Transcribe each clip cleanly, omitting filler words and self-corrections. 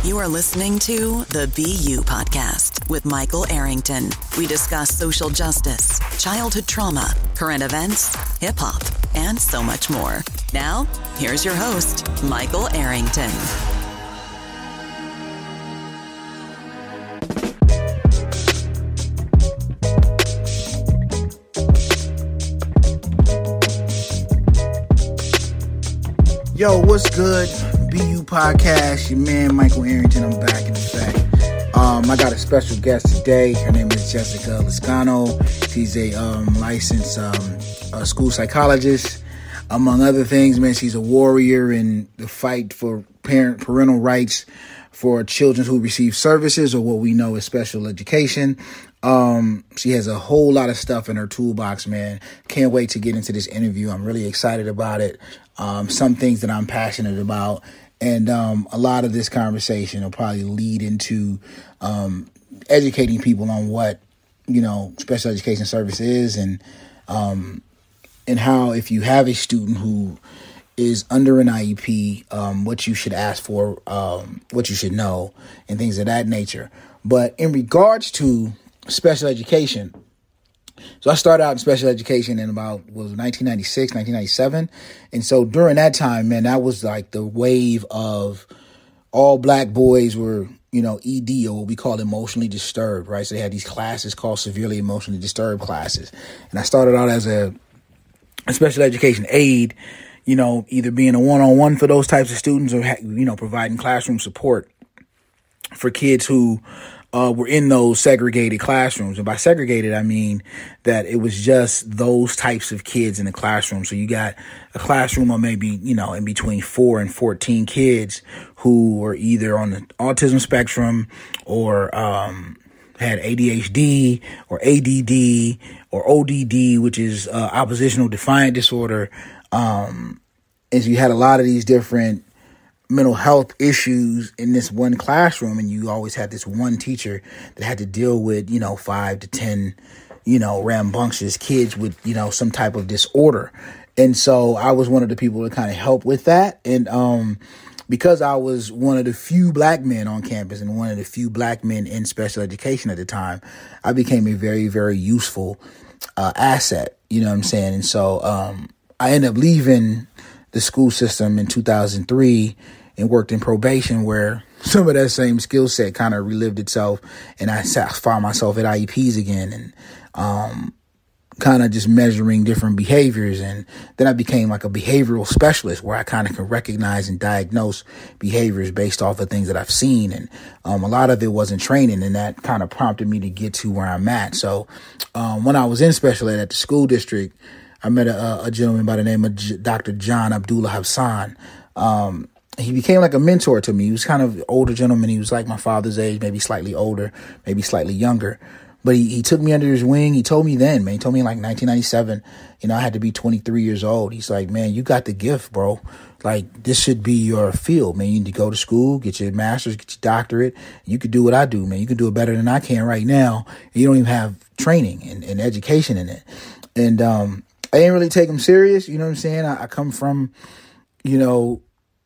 You are listening to the BU Podcast with Michael Arrington. We discuss social justice, childhood trauma, current events, hip-hop, and so much more. Now, here's your host, Michael Arrington. Yo, what's good? BU Podcast, your man Michael Arrington. I'm back in effect. I got a special guest today. Her name is Jessica Lascano. She's a licensed school psychologist. Among other things, man, she's a warrior in the fight for parental rights for children who receive services, or what we know as special education. She has a whole lot of stuff in her toolbox, man. Can't wait to get into this interview. I'm really excited about it. Some things that I'm passionate about. And a lot of this conversation will probably lead into educating people on what, special education service is, and how, if you have a student who is under an IEP, what you should ask for, what you should know, and things of that nature. But in regards to special education, so I started out in special education in about 1996, 1997. And so during that time, man, that was like the wave of all black boys were, ED, or what we call emotionally disturbed, right? So they had these classes called severely emotionally disturbed classes. And I started out as a special education aide, either being a one-on-one for those types of students, or, providing classroom support for kids who were in those segregated classrooms. And by segregated, I mean that it was just those types of kids in the classroom. So you got a classroom of maybe, in between 4 and 14 kids who were either on the autism spectrum, or had ADHD or ADD or ODD, which is oppositional defiant disorder. And so you had a lot of these different mental health issues in this one classroom, and you always had this one teacher that had to deal with 5 to 10 rambunctious kids with some type of disorder. And so I was one of the people to kind of help with that. And because I was one of the few black men on campus and one of the few black men in special education at the time, I became a very, very useful asset. You know what I'm saying? And so I ended up leaving the school system in 2003 and worked in probation, where some of that same skill set kind of relived itself. And I found myself at IEPs again, and kind of just measuring different behaviors. And then I became like a behavioral specialist, where I kind of can recognize and diagnose behaviors based off of things that I've seen. And a lot of it wasn't training, and that kind of prompted me to get to where I'm at. So when I was in special ed at the school district, I met a gentleman by the name of Dr. John Abdullah Hassan. He became like a mentor to me. He was kind of an older gentleman. He was like my father's age, maybe slightly older, maybe slightly younger. But he took me under his wing. He told me then, man, he told me in like 1997, I had to be 23 years old. He's like, man, you got the gift, bro. Like, this should be your field, man. You need to go to school, get your master's, get your doctorate. You could do what I do, man. You can do it better than I can right now. You don't even have training and education in it. And I didn't really take him serious. You know what I'm saying? I come from,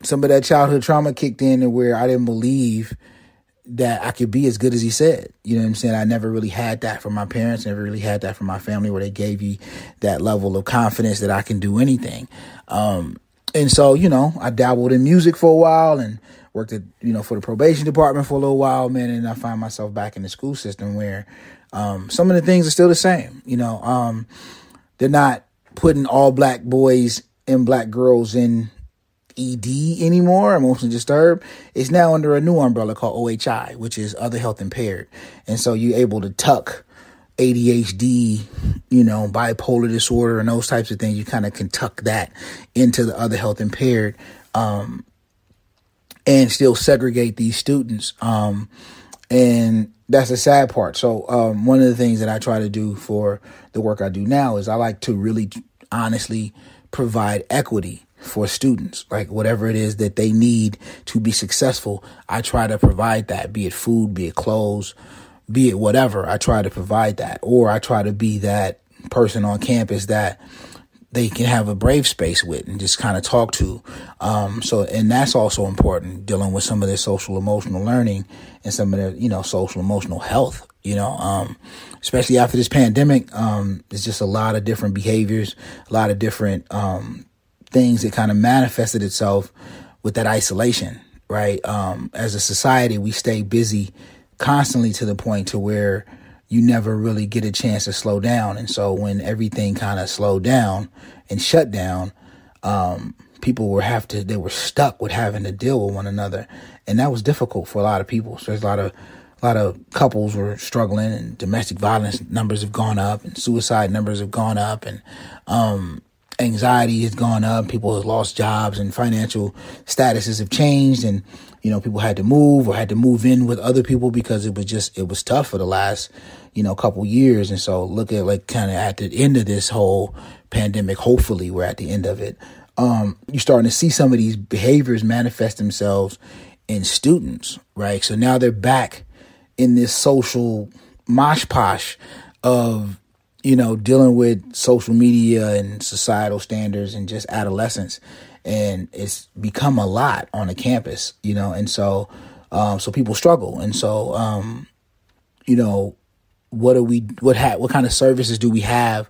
some of that childhood trauma kicked in, to where I didn't believe that I could be as good as he said. You know what I'm saying? I never really had that from my parents, never really had that from my family, where they gave you that level of confidence that I can do anything. And so, I dabbled in music for a while and worked at, for the probation department for a little while, man. And I find myself back in the school system, where some of the things are still the same. They're not putting all black boys and black girls in ED anymore, emotionally disturbed. It's now under a new umbrella called OHI, which is other health impaired. And so you're able to tuck ADHD, bipolar disorder, and those types of things. You kind of can tuck that into the other health impaired, and still segregate these students. And that's the sad part. So one of the things that I try to do for the work I do now is I like to really honestly provide equity for students. Like, whatever it is that they need to be successful, I try to provide that, be it food, be it clothes, be it whatever. I try to provide that, or I try to be that person on campus that they can have a brave space with and just kind of talk to. And that's also important, dealing with some of their social emotional learning and some of their, social emotional health, especially after this pandemic. There's just a lot of different behaviors, a lot of different things that kind of manifested itself with that isolation, right? As a society, we stay busy constantly to the point to where you never really get a chance to slow down. And so when everything kind of slowed down and shut down, people they were stuck with having to deal with one another. And that was difficult for a lot of people. So there's a lot of couples were struggling, and domestic violence numbers have gone up, and suicide numbers have gone up, and anxiety has gone up. People have lost jobs, and financial statuses have changed, and people had to move or had to move in with other people because it was tough for the last couple years. And so look at kind of at the end of this whole pandemic, hopefully we're at the end of it. You're starting to see some of these behaviors manifest themselves in students, right? So now they're back in this social mosh posh of dealing with social media and societal standards and just adolescence. And it's become a lot on the campus, and so people struggle. And so, what kind of services do we have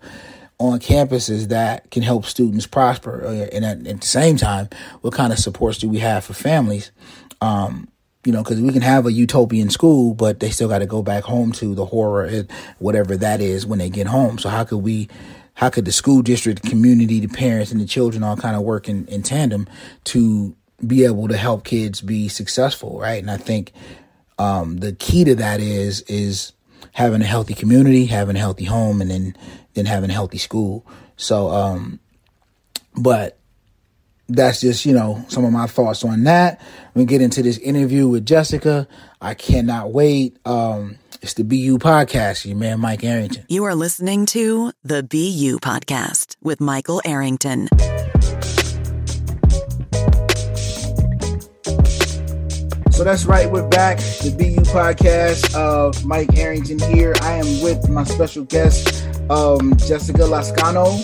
on campuses that can help students prosper? And at the same time, what kind of supports do we have for families? Because we can have a utopian school, but they still got to go back home to the horror, whatever that is, when they get home. So how could the school district, community, the parents, and the children all kind of work in tandem to be able to help kids be successful, right? And I think the key to that is having a healthy community, having a healthy home, and then having a healthy school. So, but that's just, some of my thoughts on that. We get into this interview with Jessica. I cannot wait. It's the BU Podcast, your man, Mike Arrington. You are listening to the BU Podcast with Michael Arrington. So that's right. We're back. The BU Podcast. Mike Arrington here. I am with my special guest, Jessica Lascano.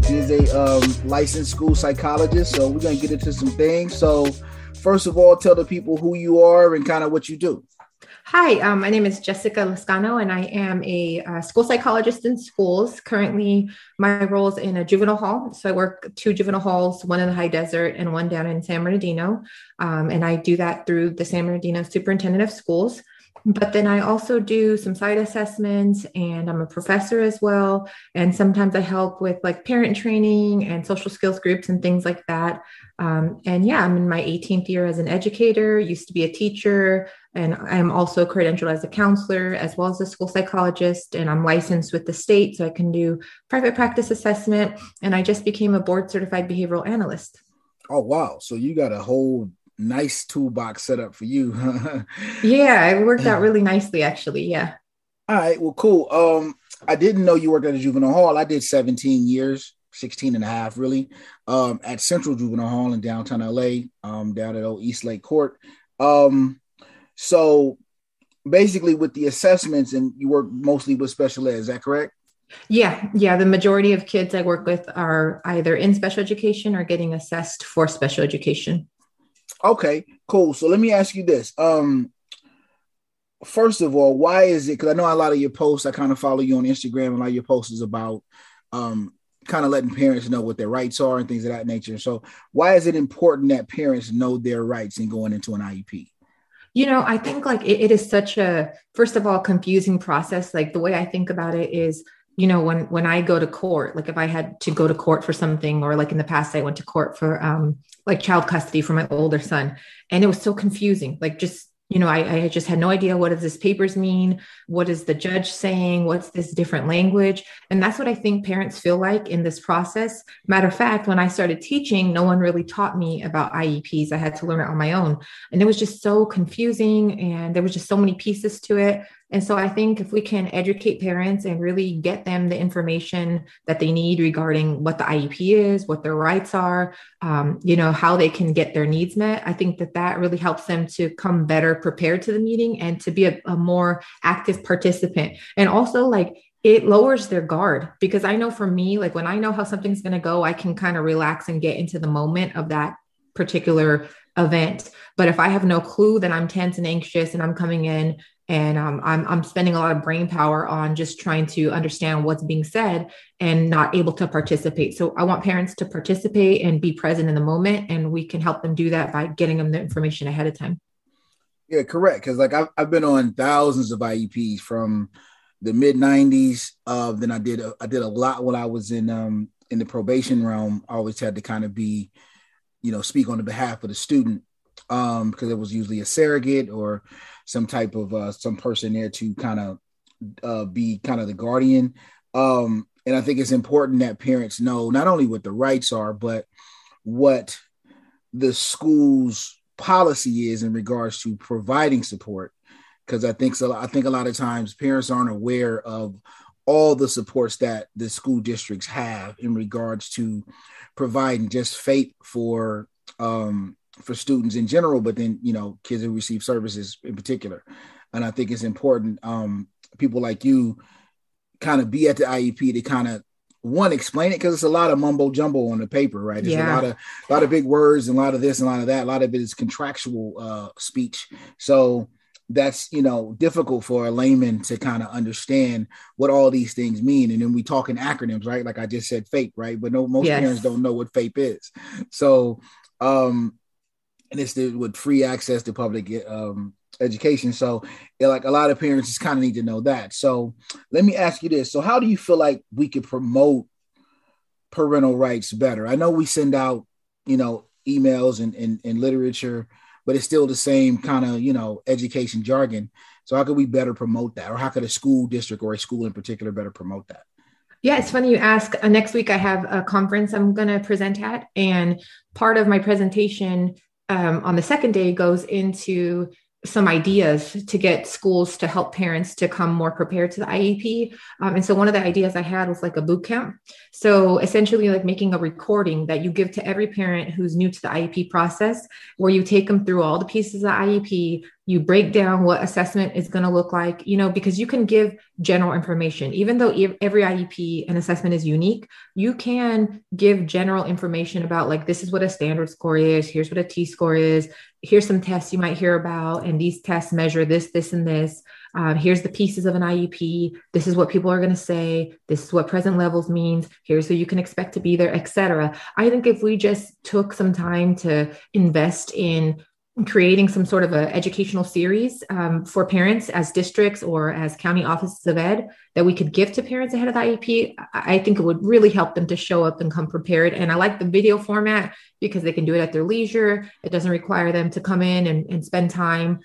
She is a licensed school psychologist. So we're going to get into some things. So first of all, tell the people who you are and kind of what you do. Hi, my name is Jessica Lascano, and I am a school psychologist in schools. Currently, my role is in a juvenile hall. So I work 2 juvenile halls, one in the high desert and one down in San Bernardino. And I do that through the San Bernardino Superintendent of Schools. But then I also do some site assessments, and I'm a professor as well. And sometimes I help with parent training and social skills groups and things like that. I'm in my 18th year as an educator, used to be a teacher, and I'm also credentialed as a counselor as well as a school psychologist. And I'm licensed with the state, so I can do private practice assessment. And I just became a board certified behavioral analyst. Oh, wow. So you got a whole nice toolbox set up for you. Yeah, it worked out really nicely, actually. Yeah. All right. Well, cool. I didn't know you worked at a juvenile hall. I did 17 years, 16 and a half, really, at Central Juvenile Hall in downtown LA, down at old East Lake Court. So basically with the assessments, and you work mostly with special ed, is that correct? Yeah. The majority of kids I work with are either in special education or getting assessed for special education. Okay, cool. So let me ask you this. First of all, why is it? Because I know a lot of your posts, I kind of follow you on Instagram, and a lot of your posts is about kind of letting parents know what their rights are and things of that nature. So why is it important that parents know their rights in going into an IEP? I think it is such a, first of all, confusing process. The way I think about it is, when I go to court, if I had to go to court for something, or in the past, I went to court for child custody for my older son. And it was so confusing. I just had no idea, what does this papers mean? What is the judge saying? What's this different language? And that's what I think parents feel like in this process. Matter of fact, when I started teaching, no one really taught me about IEPs. I had to learn it on my own. And it was just so confusing, and there was just so many pieces to it. And so I think if we can educate parents and really get them the information that they need regarding what the IEP is, what their rights are, how they can get their needs met, I think that really helps them to come better prepared to the meeting and to be a more active participant. And also It lowers their guard, because I know for me, like when I know how something's going to go, I can kind of relax and get into the moment of that particular event. But if I have no clue, then I'm tense and anxious, and I'm coming in and I'm spending a lot of brain power on just trying to understand what's being said and not able to participate. So I want parents to participate and be present in the moment, and we can help them do that by getting them the information ahead of time. Yeah, correct. Because like I've been on thousands of IEPs from the mid '90s. Then I did a lot when I was in the probation realm. I always had to kind of be, speak on the behalf of the student, because it was usually a surrogate or some type of some person there to kind of be kind of the guardian. And I think it's important that parents know not only what the rights are, but what the school's policy is in regards to providing support. Because I think so. I think a lot of times parents aren't aware of all the supports that the school districts have in regards to providing just FAPE for students in general, but then kids who receive services in particular. And I think it's important people like you kind of be at the IEP to kind of explain it, because it's a lot of mumbo jumbo on the paper, right? There's a lot of big words and a lot of this and a lot of that. A lot of it is contractual speech. So that's, difficult for a layman to kind of understand what all these things mean. And then we talk in acronyms, right? Like I just said, FAPE, right? But most parents don't know what FAPE is. So, and it's with free access to public education. So like a lot of parents just kind of need to know that. So let me ask you this. So how do you feel like we could promote parental rights better? I know we send out, emails and literature, but it's still the same kind of, education jargon. So how could we better promote that? Or how could a school district or a school in particular better promote that? Yeah, it's funny you ask. Next week, I have a conference I'm going to present at. And part of my presentation on the second day goes into some ideas to get schools to help parents to come more prepared to the IEP. And so one of the ideas I had was like a boot camp. So essentially like making a recording that you give to every parent who's new to the IEP process, where you take them through all the pieces of the IEP, you break down what assessment is going to look like, because you can give general information. Even though every IEP and assessment is unique, you can give general information about like, this is what a standard score is. Here's what a T-score is. Here's some tests you might hear about. And these tests measure this, this, and this. Here's the pieces of an IEP. This is what people are going to say. This is what present levels means. Here's who you can expect to be there, et cetera. I think if we just took some time to invest in creating some sort of an educational series for parents as districts or as county offices of ed that we could give to parents ahead of the IEP, I think it would really help them to show up and come prepared. And I like the video format because they can do it at their leisure. It doesn't require them to come in and spend time.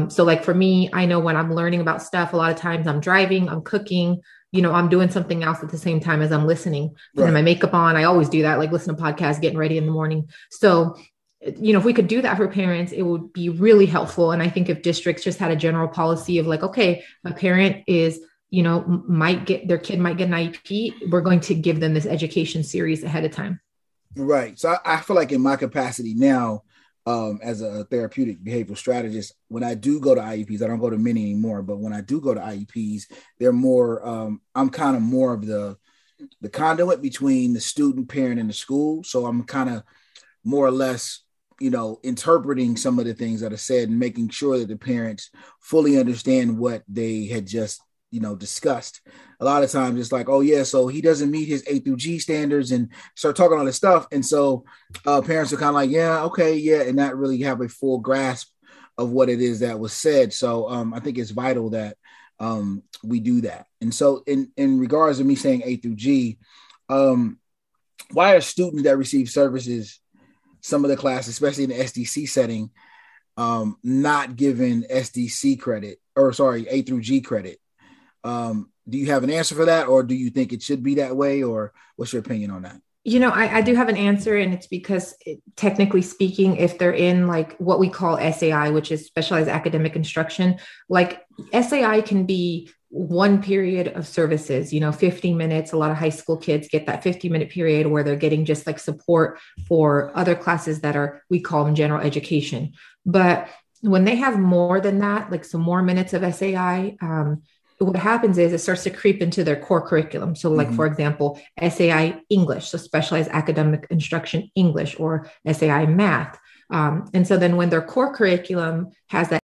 So like for me, I know when I'm learning about stuff, a lot of times I'm driving, I'm cooking, I'm doing something else at the same time as I'm listening. Right. And my makeup on, I always do that, like listen to podcasts, getting ready in the morning. So if we could do that for parents, it would be really helpful. And I think if districts just had a general policy of like, okay, my parent is, their kid might get an IEP, we're going to give them this education series ahead of time. Right. So I feel like in my capacity now, as a therapeutic behavioral strategist, when I do go to IEPs, I don't go to many anymore, but when I do go to IEPs, they're more, I'm kind of more of the conduit between the student, parent, and the school. So I'm kind of more or less, interpreting some of the things that are said and making sure that the parents fully understand what they had just, discussed. A lot of times it's like, oh yeah, so he doesn't meet his A through G standards, and start talking all this stuff. And so parents are kind of like, yeah, okay, yeah. And not really have a full grasp of what it is that was said. So I think it's vital that we do that. And so in regards to me saying A through G, why are students that receive services, some of the classes, especially in the SDC setting, not given SDC credit, A through G credit? Do you have an answer for that, or do you think it should be that way, or what's your opinion on that? I do have an answer, and it's because technically speaking, if they're in like what we call SAI, which is specialized academic instruction, like SAI can be one period of services, 15 minutes. A lot of high school kids get that 15-minute period where they're getting just like support for other classes that we call them general education. But when they have more than that, like some more minutes of SAI, what happens is it starts to creep into their core curriculum. So like, for example, SAI English, so specialized academic instruction English, or SAI math. And so then when their core curriculum has that